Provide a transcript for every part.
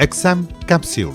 Exam capsule.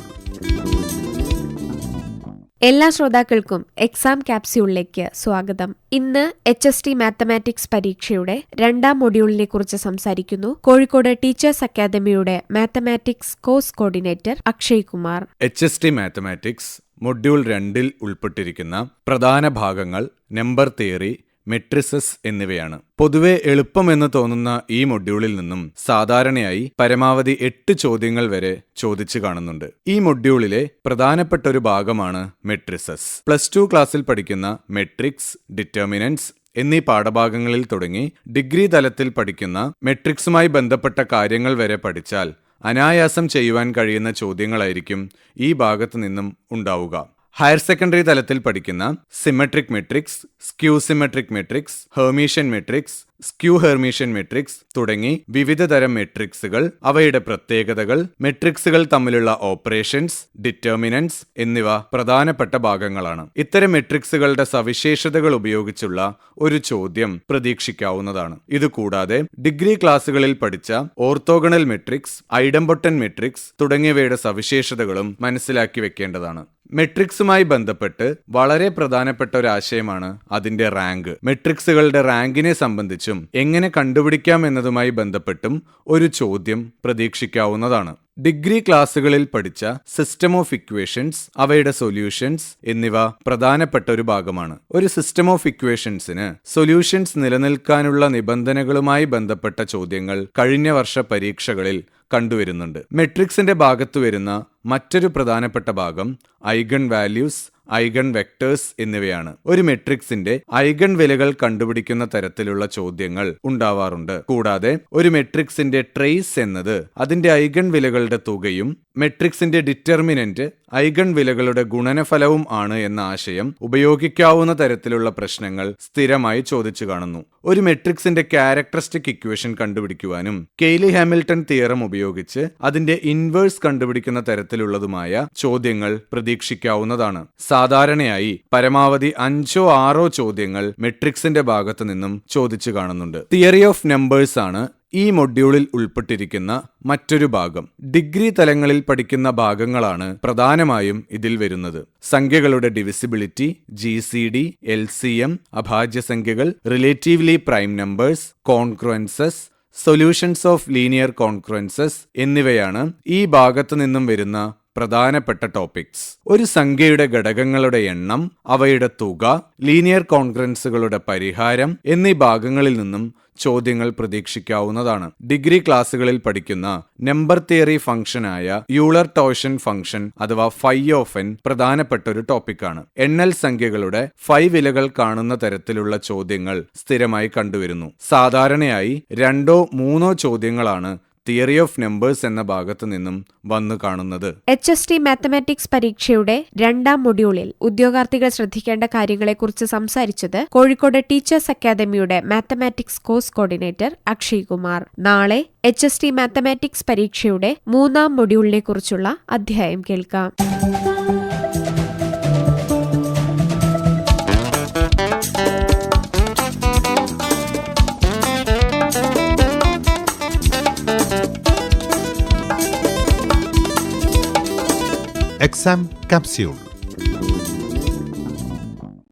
എല്ലാ ശ്രോതാക്കൾക്കും exam ക്യാപ്സ്യൂളിലേക്ക് സ്വാഗതം. ഇന്ന് HST മാത്തമാറ്റിക്സ് പരീക്ഷയുടെ 2ാം മൊഡ്യൂളിനെ കുറിച്ച് സംസാരിക്കുന്നു കോഴിക്കോട് ടീച്ചേഴ്സ് അക്കാദമിയുടെ mathematics course coordinator Akshay Kumar. HST mathematics module 2-ൽ ഉൾപ്പെട്ടിരിക്കുന്ന പ്രധാന ഭാഗങ്ങൾ നമ്പർ തിയറി, മെട്രിസസ് എന്നിവയാണ്. പൊതുവെ എളുപ്പമെന്ന് തോന്നുന്ന ഈ മൊഡ്യൂളിൽ നിന്നും സാധാരണയായി പരമാവധി 8 ചോദ്യങ്ങൾ വരെ ചോദിച്ചു കാണുന്നുണ്ട്. ഈ മൊഡ്യൂളിലെ പ്രധാനപ്പെട്ട ഒരു ഭാഗമാണ് മെട്രിസസ്. +2 ക്ലാസ്സിൽ പഠിക്കുന്ന മെട്രിക്സ്, ഡിറ്റർമിനൻസ് എന്നീ പാഠഭാഗങ്ങളിൽ തുടങ്ങി ഡിഗ്രി തലത്തിൽ പഠിക്കുന്ന മെട്രിക്സുമായി ബന്ധപ്പെട്ട കാര്യങ്ങൾ വരെ പഠിച്ചാൽ അനായാസം ചെയ്യുവാൻ കഴിയുന്ന ചോദ്യങ്ങളായിരിക്കും ഈ ഭാഗത്തു നിന്നും ഉണ്ടാവുക. ഹയർ സെക്കൻഡറി തലത്തിൽ പഠിക്കുന്ന symmetric matrix, skew symmetric matrix, Hermitian matrix, skew Hermitian matrix തുടങ്ങി വിവിധ തരം മെട്രിക്സുകൾ, അവയുടെ പ്രത്യേകതകൾ, മെട്രിക്സുകൾ തമ്മിലുള്ള ഓപ്പറേഷൻസ്, ഡിറ്റർമിനൻസ് എന്നിവ പ്രധാനപ്പെട്ട ഭാഗങ്ങളാണ്. ഇത്തരം മെട്രിക്സുകളുടെ സവിശേഷതകൾ ഉപയോഗിച്ചുള്ള ഒരു ചോദ്യം പ്രതീക്ഷിക്കാവുന്നതാണ്. ഇതുകൂടാതെ ഡിഗ്രി ക്ലാസ്സുകളിൽ പഠിച്ച ഓർത്തോഗണൽ മെട്രിക്സ്, ഐഡംപൊട്ടൻ മെട്രിക്സ് തുടങ്ങിയവയുടെ സവിശേഷതകളും മനസ്സിലാക്കി വെക്കേണ്ടതാണ്. മെട്രിക്സുമായി ബന്ധപ്പെട്ട് വളരെ പ്രധാനപ്പെട്ട ഒരു ആശയമാണ് അതിന്റെ റാങ്ക്. മെട്രിക്സുകളുടെ റാങ്കിനെ സംബന്ധിച്ചും എങ്ങനെ കണ്ടുപിടിക്കാം എന്നതുമായി ബന്ധപ്പെട്ടും ഒരു ചോദ്യം പ്രതീക്ഷിക്കാവുന്നതാണ്. ഡിഗ്രി ക്ലാസ്സുകളിൽ പഠിച്ച സിസ്റ്റം ഓഫ് ഇക്വേഷൻസ്, അവയുടെ സൊല്യൂഷൻസ് എന്നിവ പ്രധാനപ്പെട്ട ഒരു ഭാഗമാണ്. ഒരു സിസ്റ്റം ഓഫ് ഇക്വേഷൻസിന് സൊല്യൂഷൻസ് നിലനിൽക്കാനുള്ള നിബന്ധനകളുമായി ബന്ധപ്പെട്ട ചോദ്യങ്ങൾ കഴിഞ്ഞ വർഷ പരീക്ഷകളിൽ കണ്ടുവരുന്നുണ്ട്. മെട്രിക്സിന്റെ ഭാഗത്തു വരുന്ന മറ്റൊരു പ്രധാനപ്പെട്ട ഭാഗം ഐഗൺ വാല്യൂസ്, ഐഗൺ വെക്ടേഴ്സ് എന്നിവയാണ്. ഒരു മെട്രിക്സിന്റെ ഐഗൺ വിലകൾ കണ്ടുപിടിക്കുന്ന തരത്തിലുള്ള ചോദ്യങ്ങൾ ഉണ്ടാവാറുണ്ട്. കൂടാതെ ഒരു മെട്രിക്സിന്റെ ട്രേസ് എന്നത് അതിന്റെ ഐഗൺ വിലകളുടെ തുകയും മെട്രിക്സിന്റെ ഡിറ്റർമിനന്റ് ഐഗൺ വിലകളുടെ ഗുണനഫലവും ആണ് എന്ന ആശയം ഉപയോഗിക്കാവുന്ന തരത്തിലുള്ള പ്രശ്നങ്ങൾ സ്ഥിരമായി ചോദിച്ചു കാണുന്നു. ഒരു മെട്രിക്സിന്റെ ക്യാരക്ടറിസ്റ്റിക് ഇക്വേഷൻ കണ്ടുപിടിക്കുവാനും കെയ്ലി ഹാമിൽട്ടൺ തിയറം ഉപയോഗിച്ച് അതിന്റെ ഇൻവേഴ്സ് കണ്ടുപിടിക്കുന്ന തരത്തിലുള്ളതുമായ ചോദ്യങ്ങൾ പ്രതീക്ഷിക്കാവുന്നതാണ്. സാധാരണയായി പരമാവധി 5 or 6 ചോദ്യങ്ങൾ മെട്രിക്സിന്റെ ഭാഗത്തു നിന്നും ചോദിച്ചു കാണുന്നുണ്ട്. തിയറി ഓഫ് നമ്പേഴ്സ് ആണ് ഈ മൊഡ്യൂളിൽ ഉൾപ്പെട്ടിരിക്കുന്ന മറ്റൊരു ഭാഗം. ഡിഗ്രി തലങ്ങളിൽ പഠിക്കുന്ന ഭാഗങ്ങളാണ് പ്രധാനമായും ഇതിൽ വരുന്നത്. സംഖ്യകളുടെ ഡിവിസിബിലിറ്റി, GCD, LCM, അഭാജ്യസംഖ്യകൾ, relatively prime numbers, congruences, solutions of linear congruences എന്നിവയാണ് ഈ ഭാഗത്തു നിന്നും വരുന്ന പ്രധാനപ്പെട്ട ടോപ്പിക്സ്. ഒരു സംഖ്യയുടെ ഘടകങ്ങളുടെ എണ്ണം, അവയുടെ തുക, ലീനിയർ കോൺക്രുവൻസുകളുടെ പരിഹാരം എന്നീ ഭാഗങ്ങളിൽ നിന്നും ചോദ്യങ്ങൾ പ്രതീക്ഷിക്കാവുന്നതാണ്. ഡിഗ്രി ക്ലാസ്സുകളിൽ പഠിക്കുന്ന നമ്പർ തിയറി ഫംഗ്ഷനായ യൂളർ ടോയ്സൺ ഫംഗ്ഷൻ അഥവാ ഫൈ ഓഫ് n പ്രധാനപ്പെട്ട ഒരു ടോപ്പിക്കാണ്. എണ്ണൽ സംഖ്യകളുടെ ഫൈ വിലകൾ കാണുന്ന തരത്തിലുള്ള ചോദ്യങ്ങൾ സ്ഥിരമായി കണ്ടുവരുന്നു. സാധാരണയായി 2 or 3 ചോദ്യങ്ങളാണ് തിയറി ഓഫ് നമ്പേഴ്സ് എന്ന ഭാഗത്തു നിന്നും വന്നു കാണുന്നത്. HST മാത്തമാറ്റിക്സ് പരീക്ഷയുടെ 2ാം മൊഡ്യൂളിൽ ഉദ്യോഗാർത്ഥികൾ ശ്രദ്ധിക്കേണ്ട കാര്യങ്ങളെക്കുറിച്ച് സംസാരിച്ചത് കോഴിക്കോട് ടീച്ചേഴ്സ് അക്കാദമിയുടെ mathematics course coordinator Akshay Kumar. നാളെ HST മാത്തമാറ്റിക്സ് പരീക്ഷയുടെ 3ാം മൊഡ്യൂളിനെ കുറിച്ചുള്ള അധ്യായം കേൾക്കാം. Exam capsule.